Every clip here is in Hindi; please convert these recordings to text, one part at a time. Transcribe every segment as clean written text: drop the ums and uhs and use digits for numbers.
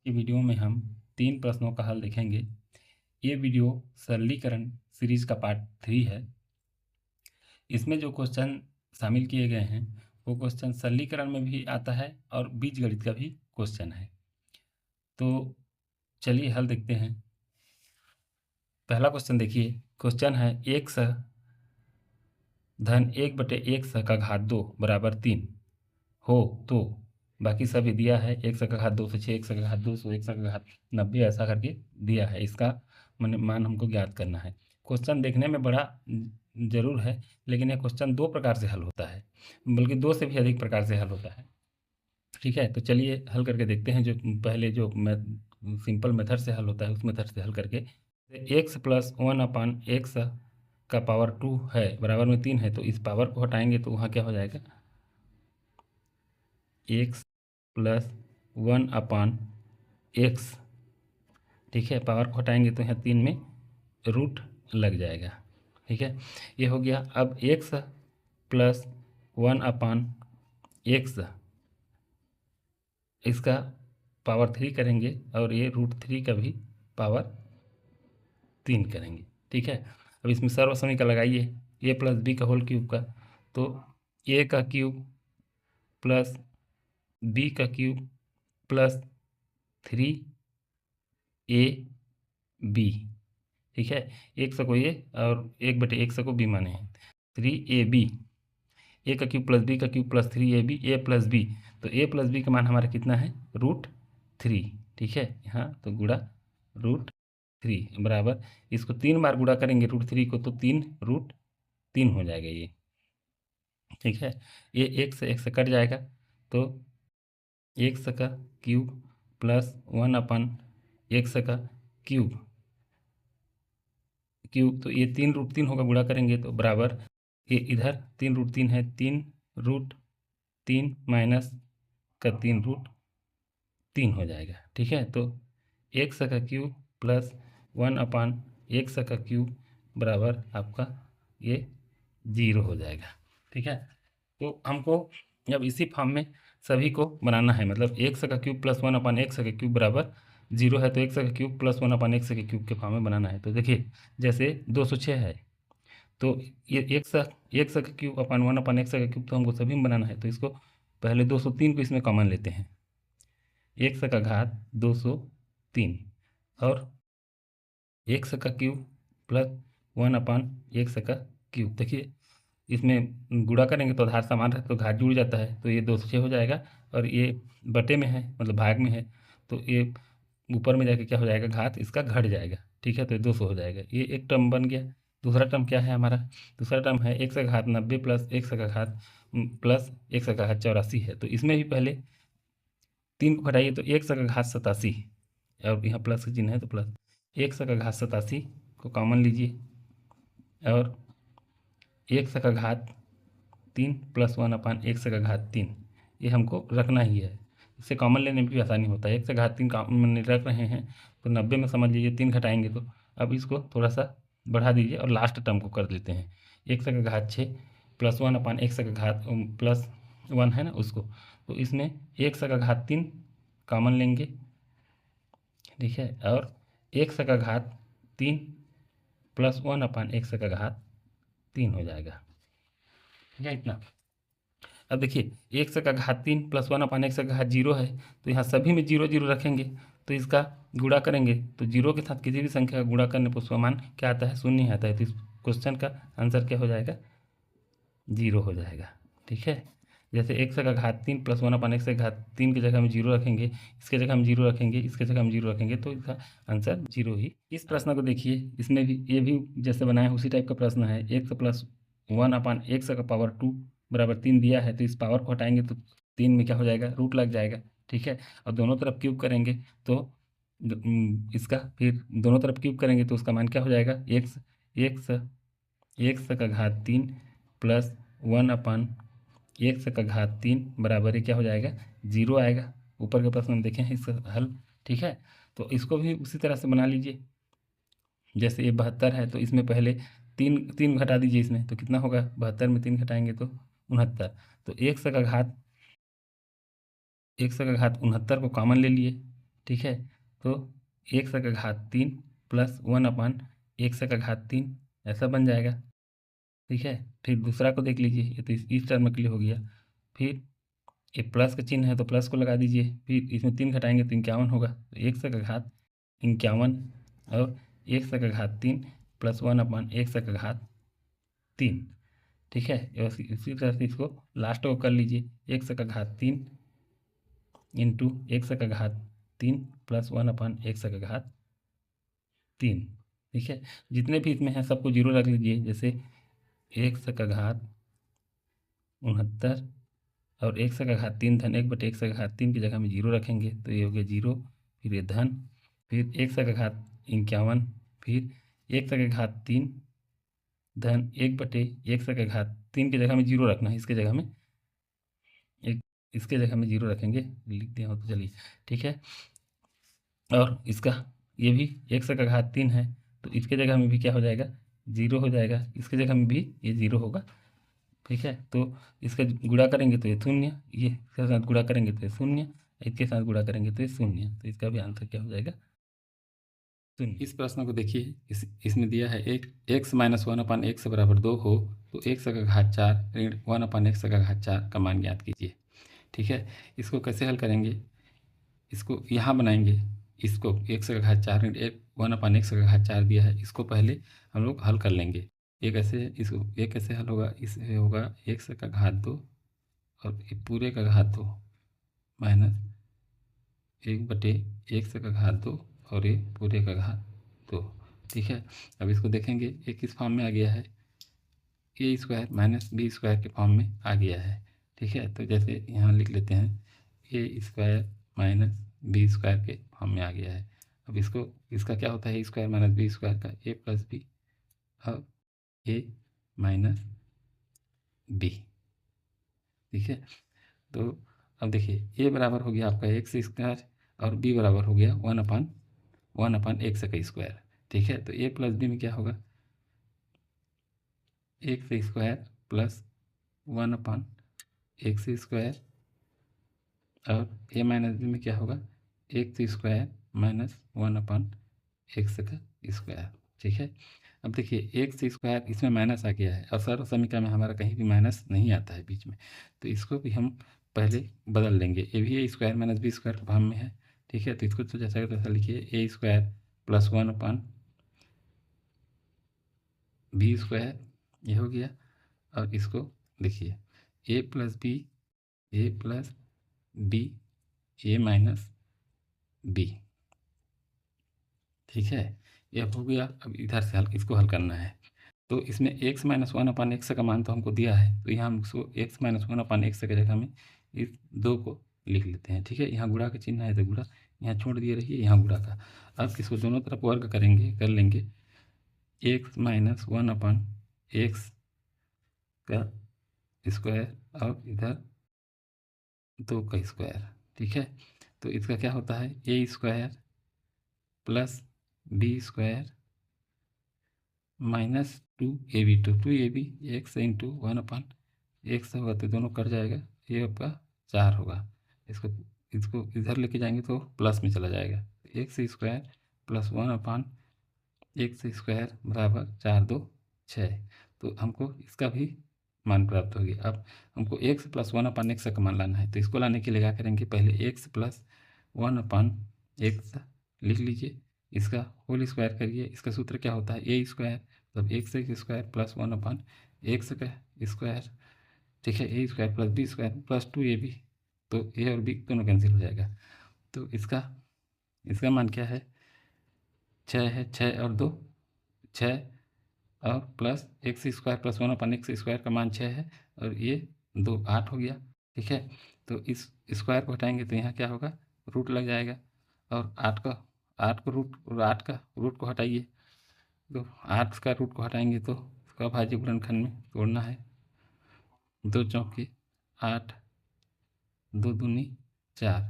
की वीडियो में हम 3 प्रश्नों का हल देखेंगे। ये वीडियो सरलीकरण सीरीज का पार्ट 3 है। इसमें जो क्वेश्चन शामिल किए गए हैं वो क्वेश्चन सरलीकरण में भी आता है और बीजगणित का भी क्वेश्चन है। तो चलिए हल देखते हैं। पहला क्वेश्चन देखिए। क्वेश्चन है एक सौ धन 1/1 का घात 2 बराबर 3 हो तो बाकी सभी दिया है। 100 का घात 2 से 6, 100 का घात 200, 100 का घात 90 ऐसा करके दिया है। इसका मान हमको ज्ञात करना है। क्वेश्चन देखने में बड़ा जरूर है, लेकिन यह क्वेश्चन 2 प्रकार से हल होता है, बल्कि 2 से भी अधिक प्रकार से हल होता है। ठीक है, तो चलिए हल करके देखते हैं। जो पहले जो सिंपल मेथड से हल होता है उस मेथड से हल करके एक्स प्लस 1/x का पावर 2 है बराबर में 3 है, तो इस पावर को हटाएंगे तो वहाँ क्या हो जाएगा, एक्स प्लस 1/x। ठीक है, पावर को हटाएंगे तो यहाँ 3 में रूट लग जाएगा। ठीक है, ये हो गया। अब एक्स प्लस 1/x इसका पावर 3 करेंगे और ये √3 का भी पावर 3 करेंगे। ठीक है, अब इसमें सर्वसमीकरण का लगाइए a प्लस बी का होल क्यूब का, तो a का क्यूब प्लस b का क्यूब प्लस 3ab। ठीक है, 100 को a और 1/100 को b माने हैं, 3ab। a का क्यूब प्लस b का cube plus 3ab, a plus b, तो a प्लस b का मान हमारा कितना है, √3। ठीक है, यहाँ तो गुणा √3 बराबर, इसको 3 बार गुणा करेंगे √3 को, तो 3√3 हो जाएगा ये। ठीक है, ये 1 से कट जाएगा, तो 100 का क्यूब प्लस 1/x का क्यूब, तो ये 3√3 होगा, गुणा करेंगे तो बराबर, ये इधर 3√3 है, 3√3 माइनस का 3√3 हो जाएगा। ठीक है, तो x का क्यूब प्लस 1/x का क्यूब बराबर आपका ये 0 हो जाएगा। ठीक है, तो हमको जब इसी फॉर्म में सभी को बनाना है, मतलब 100 का क्यूब प्लस 1/x का क्यूब बराबर 0 है, तो 100 का क्यूब प्लस 1/x के क्यूब के फॉर्म में बनाना है। तो देखिए, जैसे 206 है, तो ये 100 का क्यूब अपन 1/x का क्यूब, तो हमको सभी में बनाना है। तो इसको पहले 203 को इसमें कॉमन लेते हैं, 100 का घात 203 और 100 का क्यूब प्लस 1/x का क्यूब। देखिए, इसमें गुणा करेंगे तो आधार समान रहता है, तो घात जुड़ जाता है, तो ये 206 हो जाएगा, और ये बटे में है मतलब भाग में है, तो ये ऊपर में जाके क्या हो जाएगा, घात इसका घट जाएगा। ठीक है, तो ये 200 हो जाएगा। ये एक टर्म बन गया। दूसरा टर्म क्या है हमारा, दूसरा टर्म है 100 का घात 90 प्लस 100 का घात प्लस 100 का घात 84 है, तो इसमें भी पहले 3 को घटाइए तो 100 का घात 87, और यहाँ प्लस का चिन्ह है तो प्लस 100 का घात 87 को कॉमन लीजिए, और 100 का घात 3 प्लस 1/100 का घात 3 ये हमको रखना ही है। इससे कॉमन लेने में भी आसानी होता है। 100 का घात 3 कॉमन रख रहे हैं, तो 90 में समझ लीजिए 3 घटाएंगे, तो अब इसको थोड़ा सा बढ़ा दीजिए और लास्ट टर्म को कर देते हैं। 100 का घात 6 प्लस 1/100 का घात प्लस 1 है ना उसको, तो इसमें 100 का घात 3 कॉमन लेंगे। ठीक है, और 100 का घात 3 प्लस 1/100 का घात 3 हो जाएगा। ठीक है, इतना। अब देखिए, 100 का घात 3 प्लस 1/100 का घात 0 है, तो यहाँ सभी में 0 0 रखेंगे, तो इसका गुणा करेंगे तो 0 के साथ किसी भी संख्या का गुणा करने पर उसका मान क्या आता है, 0 आता है। तो इस क्वेश्चन का आंसर क्या हो जाएगा, 0 हो जाएगा। ठीक है, जैसे 100 का घात 3 प्लस 1/100 का घात 3 की जगह हम 0 रखेंगे, इसके जगह हम 0 रखेंगे, इसके जगह हम 0 रखेंगे, तो इसका आंसर 0 ही। इस प्रश्न को देखिए, इसमें भी ये भी जैसे बनाए उसी टाइप का प्रश्न है। 100 प्लस 1/100 का पावर 2 बराबर 3 दिया है, तो इस पावर को हटाएंगे तो 3 में क्या हो जाएगा, रूट लग जाएगा। ठीक है, और दोनों तरफ क्यूब करेंगे तो इसका फिर दोनों तरफ क्यूब करेंगे तो उसका मान क्या हो जाएगा, एक्स का घात 3 प्लस 1/1 का घात 3 बराबर ही क्या हो जाएगा, 0 आएगा। ऊपर के प्रश्न में देखें इसका हल। ठीक है, तो इसको भी उसी तरह से बना लीजिए। जैसे ये 72 है, तो इसमें पहले 3 घटा दीजिए इसमें, तो कितना होगा, 72 में 3 घटाएंगे तो 69। तो 100 का घात 69 को कॉमन ले लिए, ठीक है। तो एक्स का घात 3 प्लस 1/x3 ऐसा बन जाएगा। ठीक है। फिर दूसरा को देख लीजिए, ये तो इस टर्म के लिए हो गया। फिर ये प्लस का चिन्ह है तो प्लस को लगा दीजिए, फिर इसमें 3 घटाएंगे तो 51 होगा। तो एक्स का घात 51 और एक्स का घात 3 प्लस 1/x3। ठीक है। इसी तरह से इसको लास्ट को कर लीजिए, एक्स का घात 3 इंटू एक्स का घात 3 प्लस 1/x3। ठीक है। जितने भी इसमें हैं सबको जीरो रख लीजिए, जैसे एक्स का घात 69 और एक्स का घात 3 धन 1/x का घात 3 की जगह में जीरो रखेंगे तो ये हो गया जीरो, फिर ये धन, फिर एक्स का घात 51, फिर एक्स का घात 3 धन 1/x का घात 3 की जगह में जीरो रखना है, इसके जगह में इसके जगह में जीरो रखेंगे, लिख दिया हो तो चलिए। ठीक है। और इसका ये भी एक्स का घात 3 है तो इसके जगह में भी क्या हो जाएगा, जीरो हो जाएगा, इसके जगह में भी ये जीरो होगा। ठीक है। तो इसका गुणा करेंगे तो ये शून्य, ये इसके साथ गुणा करेंगे तो ये शून्य, इसके साथ गुणा करेंगे तो ये शून्य, तो इसका भी आंसर क्या हो जाएगा, शून्य। इस प्रश्न को देखिए, इसमें दिया है एक x - 1/x बराबर 2 हो तो x का घात 4 ऋण 1/x का घात 4 का मान ज्ञात कीजिए। ठीक है। इसको कैसे हल करेंगे, इसको यहाँ बनाएंगे, इसको x का घात 4 ऋण 1/x का घात 4 दिया है, इसको पहले हम लोग हल कर लेंगे। ये कैसे, इसको ये कैसे हल होगा, इससे होगा x का घात 2 और ये पूरे का घात 2 माइनस 1/x का घात 2 और ये पूरे का घात 2। ठीक है। अब इसको देखेंगे ये किस फॉर्म में आ गया है, a square minus B square के फॉर्म में आ गया है। ठीक है। तो जैसे यहाँ लिख लेते हैं, a square minus B square के फॉर्म में आ गया है। अब इसको, इसका क्या होता है, a square minus B square का a प्लस बी और a माइनस बी। ठीक है। तो अब देखिए a बराबर हो गया आपका एक्स स्क्वायर और b बराबर हो गया 1/x का स्क्वायर। ठीक है। तो a प्लस बी में क्या होगा, x square plus 1/x square और a माइनस बी में क्या होगा, एक्स स्क्वायर माइनस 1/x का स्क्वायर। ठीक है। अब देखिए एक्स स्क्वायर इसमें माइनस आ गया है और सर्व समीकरण में हमारा कहीं भी माइनस नहीं आता है बीच में, तो इसको भी हम पहले बदल लेंगे। ए भी a square minus B square form में है। ठीक है। तो इसको तो जैसा तैसा लिखिए, a square plus 1/b square, ये हो गया। और इसको देखिए a plus B a minus B. ठीक है। ये हो गया। अब इधर से इसको हल करना है, तो इसमें x - 1/x का मान तो हमको दिया है, तो यहाँ हम इसको x - 1/x के जगह में इस 2 को लिख लेते हैं। ठीक है। यहाँ गुणा का चिन्ह है तो गुणा यहाँ छोड़ दिए रहिए, यहाँ गुणा का। अब इसको दोनों तरफ वर्ग करेंगे, कर लेंगे x - 1/x का स्क्वायर और इधर 2 का स्क्वायर। ठीक है। तो इसका क्या होता है, a square plus B square minus 2ab, 2ab x into 1/x होगा तो दोनों कट जाएगा, ये आपका 4 होगा। इसको इसको इधर लेके जाएंगे तो प्लस में चला जाएगा, x square plus 1/x square बराबर 4 2 6। तो हमको इसका भी मान प्राप्त हो गया। अब हमको x प्लस 1/x का मान लाना है, तो इसको लाने के लिए क्या करेंगे, पहले x प्लस 1/x लिख लीजिए, इसका होल स्क्वायर करिए। इसका सूत्र क्या होता है, a स्क्वायर मतलब एक्स स्क्वायर प्लस 1/x का स्क्वायर। ठीक है। a square plus B square plus 2ab, तो a और b दोनों कैंसिल हो जाएगा। तो इसका इसका मान क्या है, 6 है, 6 और 2 6 और plus x square plus 1/x square का मान 6 है और ये 2 8 हो गया। ठीक है। तो इस स्क्वायर को हटाएंगे तो यहाँ क्या होगा, रूट लग जाएगा और 8 का रूट को हटाइए, तो 8 का रूट को हटाएंगे तो इसका भाज्य गुणनखंड में तोड़ना है, 2 चौके 8 2 दूनी 4,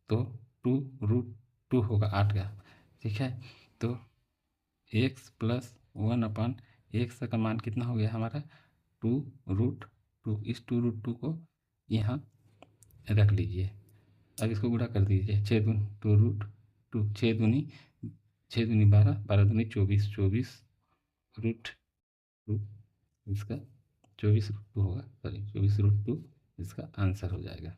तो 2√2 होगा 8 का। ठीक है। तो x प्लस 1/x का मान कितना हो गया हमारा, 2√2। इस 2√2 को यहाँ रख लीजिए। अब इसको गुणा कर दीजिए, 6 दूनी 2√2 टू, 6 दूनी 12, 12 दूनी 24, 24√2 इसका 24√2 होगा, सॉरी 24√2 इसका आंसर हो जाएगा।